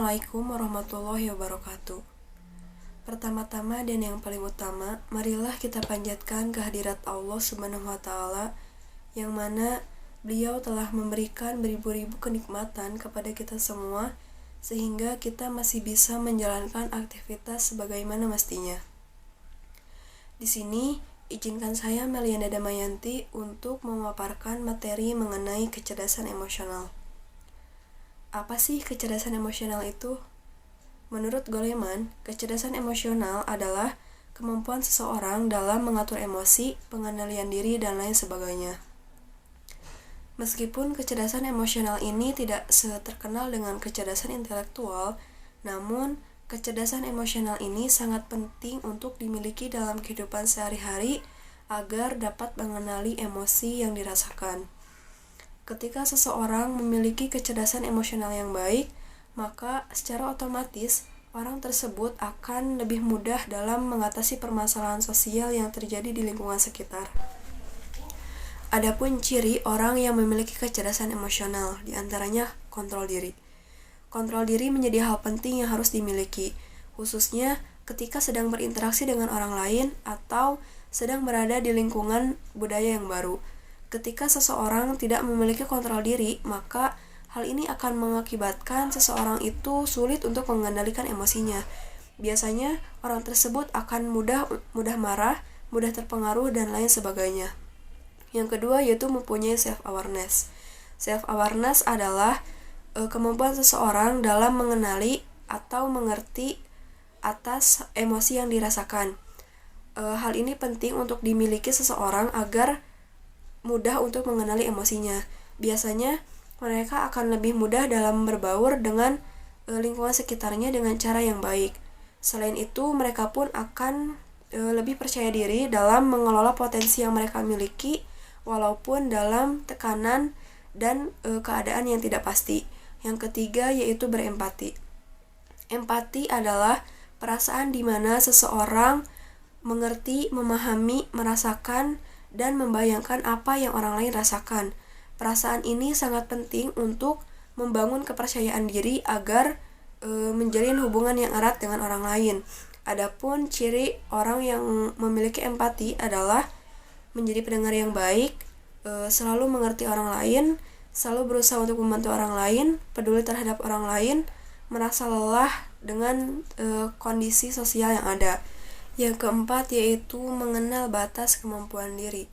Assalamualaikum warahmatullahi wabarakatuh. Pertama-tama dan yang paling utama, marilah kita panjatkan kehadirat Allah Subhanahu wa Ta'ala, yang mana Beliau telah memberikan beribu-ribu kenikmatan kepada kita semua, sehingga kita masih bisa menjalankan aktivitas sebagaimana mestinya. Di sini, izinkan saya Meliana Damayanti untuk memaparkan materi mengenai kecerdasan emosional. Apa sih kecerdasan emosional itu? Menurut Goleman, kecerdasan emosional adalah kemampuan seseorang dalam mengatur emosi, pengendalian diri, dan lain sebagainya. Meskipun kecerdasan emosional ini tidak seterkenal dengan kecerdasan intelektual, namun kecerdasan emosional ini sangat penting untuk dimiliki dalam kehidupan sehari-hari agar dapat mengenali emosi yang dirasakan. Ketika seseorang memiliki kecerdasan emosional yang baik, maka secara otomatis orang tersebut akan lebih mudah dalam mengatasi permasalahan sosial yang terjadi di lingkungan sekitar. Adapun ciri orang yang memiliki kecerdasan emosional, diantaranya kontrol diri. Kontrol diri menjadi hal penting yang harus dimiliki, khususnya ketika sedang berinteraksi dengan orang lain atau sedang berada di lingkungan budaya yang baru. Ketika seseorang tidak memiliki kontrol diri, maka hal ini akan mengakibatkan seseorang itu sulit untuk mengendalikan emosinya. Biasanya orang tersebut akan mudah marah, mudah terpengaruh, dan lain sebagainya. Yang kedua yaitu mempunyai self-awareness. Self-awareness adalah kemampuan seseorang dalam mengenali atau mengerti atas emosi yang dirasakan. Hal ini penting untuk dimiliki seseorang agar mudah untuk mengenali emosinya. Biasanya mereka akan lebih mudah dalam berbaur dengan lingkungan sekitarnya dengan cara yang baik. Selain itu, mereka pun akan lebih percaya diri dalam mengelola potensi yang mereka miliki walaupun dalam tekanan dan keadaan yang tidak pasti. Yang ketiga yaitu berempati. Empati adalah perasaan di mana seseorang mengerti, memahami, merasakan, dan membayangkan apa yang orang lain rasakan. Perasaan ini sangat penting untuk membangun kepercayaan diri agar menjalin hubungan yang erat dengan orang lain. Adapun ciri orang yang memiliki empati adalah menjadi pendengar yang baik, selalu mengerti orang lain, selalu berusaha untuk membantu orang lain, peduli terhadap orang lain, merasa lelah dengan kondisi sosial yang ada. Yang keempat yaitu mengenal batas kemampuan diri.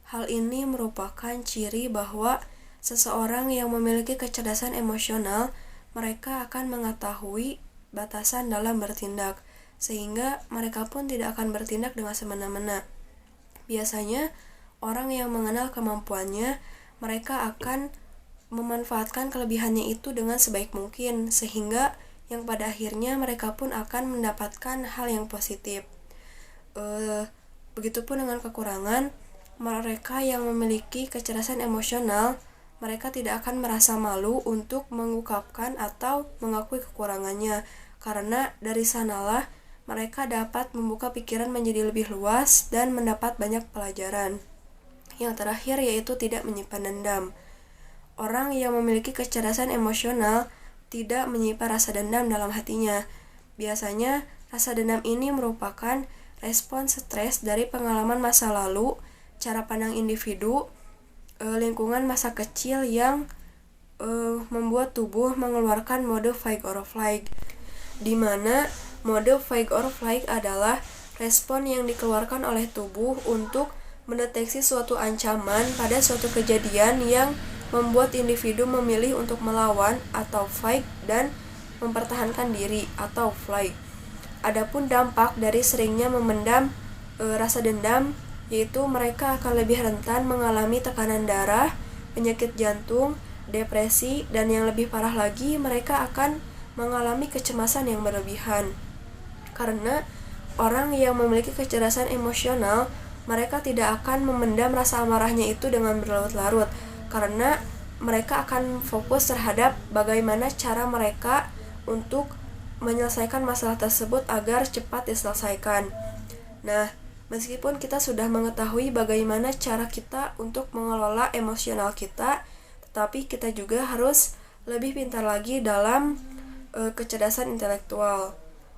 Hal ini merupakan ciri bahwa seseorang yang memiliki kecerdasan emosional, mereka akan mengetahui batasan dalam bertindak, sehingga mereka pun tidak akan bertindak dengan semena-mena. Biasanya, orang yang mengenal kemampuannya, mereka akan memanfaatkan kelebihannya itu dengan sebaik mungkin, sehingga yang pada akhirnya mereka pun akan mendapatkan hal yang positif. Begitupun dengan kekurangan, mereka yang memiliki kecerdasan emosional, mereka tidak akan merasa malu untuk mengungkapkan atau mengakui kekurangannya, karena dari sanalah mereka dapat membuka pikiran menjadi lebih luas dan mendapat banyak pelajaran. Yang terakhir yaitu tidak menyimpan dendam. Orang yang memiliki kecerdasan emosional tidak menyimpan rasa dendam dalam hatinya. Biasanya, rasa dendam ini merupakan respon stres dari pengalaman masa lalu, cara pandang individu, lingkungan masa kecil yang membuat tubuh mengeluarkan mode fight or flight, di mana mode fight or flight adalah respon yang dikeluarkan oleh tubuh untuk mendeteksi suatu ancaman pada suatu kejadian yang membuat individu memilih untuk melawan atau fight dan mempertahankan diri atau flight. Adapun dampak dari seringnya memendam rasa dendam yaitu mereka akan lebih rentan mengalami tekanan darah, penyakit jantung, depresi, dan yang lebih parah lagi mereka akan mengalami kecemasan yang berlebihan. Karena orang yang memiliki kecerdasan emosional, mereka tidak akan memendam rasa amarahnya itu dengan berlarut-larut, karena mereka akan fokus terhadap bagaimana cara mereka untuk menyelesaikan masalah tersebut agar cepat diselesaikan. Nah, meskipun kita sudah mengetahui bagaimana cara kita untuk mengelola emosional kita, tetapi kita juga harus lebih pintar lagi dalam kecerdasan intelektual.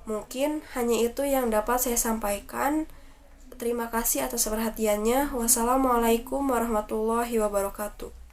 Mungkin hanya itu yang dapat saya sampaikan. Terima kasih atas perhatiannya. Wassalamualaikum warahmatullahi wabarakatuh.